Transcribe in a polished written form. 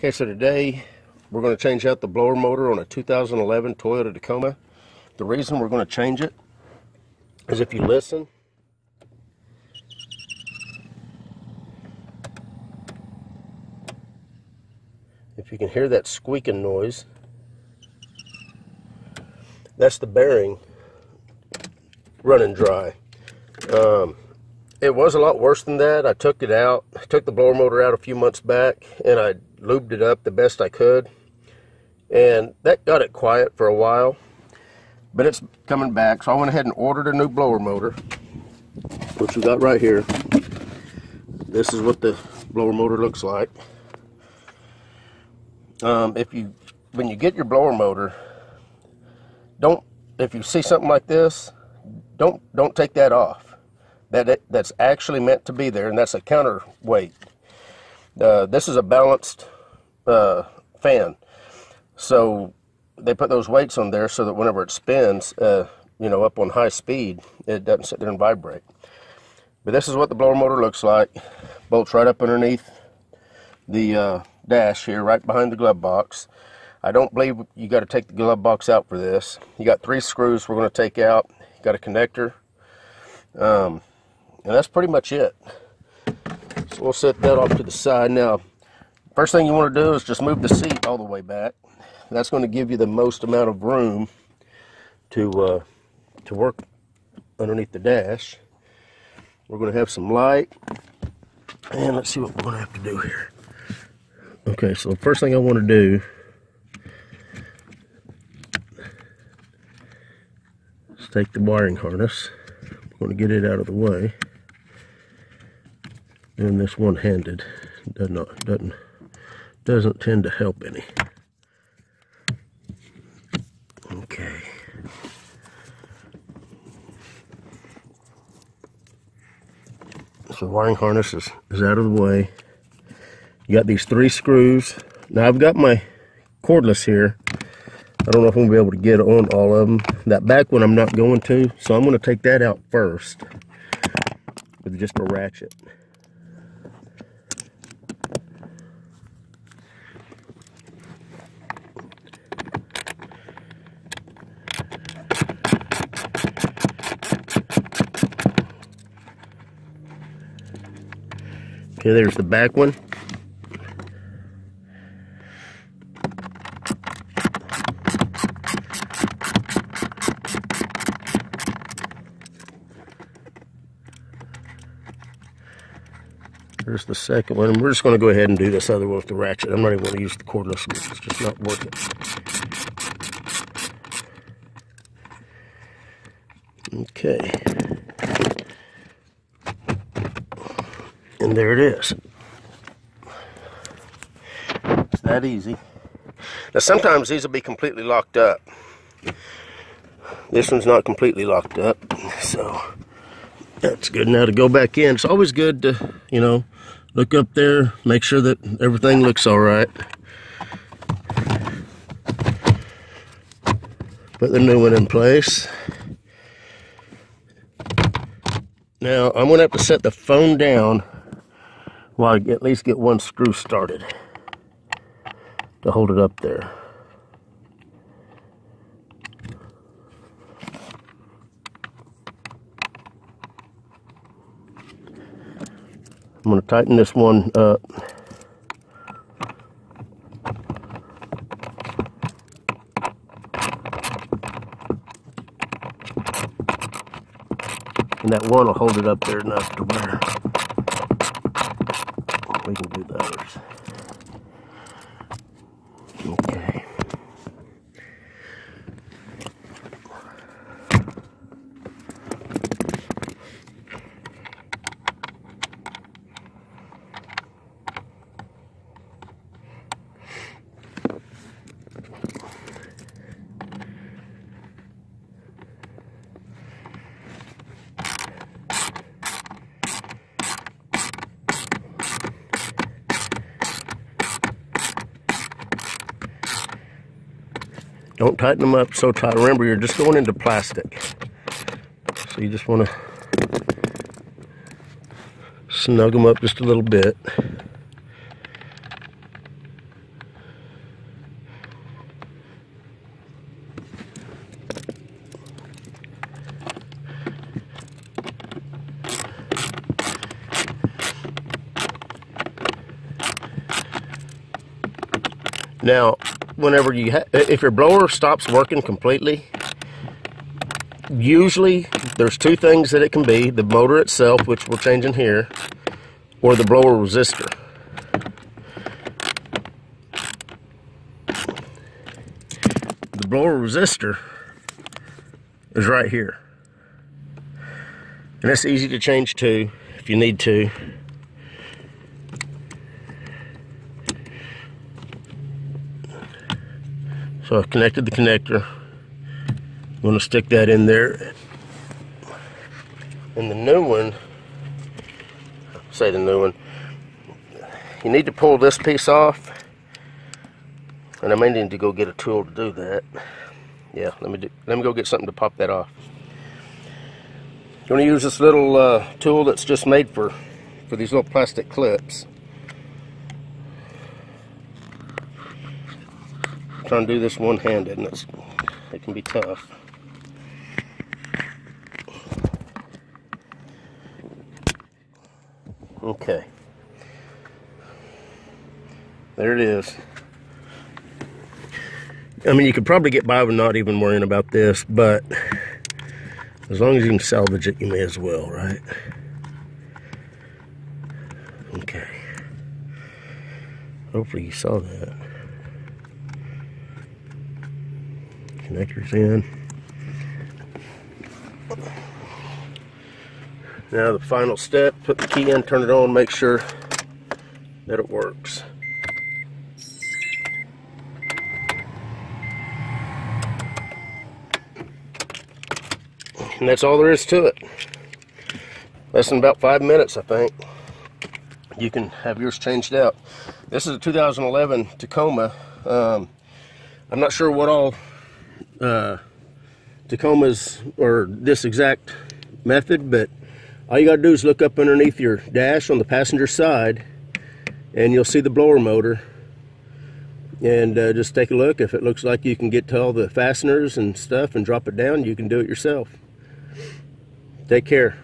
Okay, so today we're going to change out the blower motor on a 2011 Toyota Tacoma. The reason we're going to change it is if you listen, if you can hear that squeaking noise, that's the bearing running dry. It was a lot worse than that. I took it out, took the blower motor out a few months back, and I lubed it up the best I could, and that got it quiet for a while, but it's coming back. So I went ahead and ordered a new blower motor, which we got right here. This is what the blower motor looks like. When you get your blower motor, if you see something like this, don't take that off. That's actually meant to be there, and that's a counterweight. This is a balanced fan, so they put those weights on there so that whenever it spins, up on high speed, it doesn't sit there and vibrate. But this is what the blower motor looks like. Bolts right up underneath the dash here, right behind the glove box. I don't believe you got to take the glove box out for this. You got 3 screws we're going to take out. You got a connector. And that's pretty much it. So we'll set that off to the side. Now, first thing you want to do is just move the seat all the way back. That's going to give you the most amount of room to work underneath the dash. We're going to have some light, and let's see what we're going to have to do here. Okay, so the first thing I want to do is take the wiring harness. I'm going to get it out of the way. And this one-handed doesn't tend to help any. Okay. So the wiring harness is out of the way. You got these 3 screws. Now I've got my cordless here. I don't know if I'm going to be able to get on all of them. That back one I'm not going to, so I'm going to take that out first with just a ratchet. Okay, there's the back one. There's the second one. We're just going to go ahead and do this other one with the ratchet. I'm not even going to use the cordless. It's just not working. Okay. And there it is. It's that easy. Now sometimes these will be completely locked up. This one's not completely locked up, so that's good. Now to go back in, it's always good to, look up there, make sure that everything looks all right. Put the new one in place. Now I'm gonna have to set the phone down while I at least get one screw started to hold it up there. I'm going to tighten this one up. And that one will hold it up there enough to where we can do the others. Okay. Don't tighten them up so tight. Remember, you're just going into plastic. So you just want to snug them up just a little bit. Now, whenever if your blower stops working completely, usually there's two things that it can be: the motor itself, which we're changing here, or the blower resistor. The blower resistor is right here, and it's easy to change too if you need to. So I've connected the connector. I'm going to stick that in there. And the new one, you need to pull this piece off, and I may need to go get a tool to do that. Yeah, let me go get something to pop that off. I'm going to use this little tool that's just made for these little plastic clips. I'm trying to do this one-handed, and it can be tough. Okay, there it is. I mean, you could probably get by with not even worrying about this, but as long as you can salvage it, you may as well, right? Okay. Hopefully you saw that. Connectors in. Now the final step, put the key in, turn it on, make sure that it works. And that's all there is to it. Less than about 5 minutes, I think. You can have yours changed out. This is a 2011 Tacoma. I'm not sure what all Tacomas or this exact method, but all you gotta do is look up underneath your dash on the passenger side, and you'll see the blower motor. And just take a look. If it looks like you can get to all the fasteners and stuff and drop it down, you can do it yourself. Take care.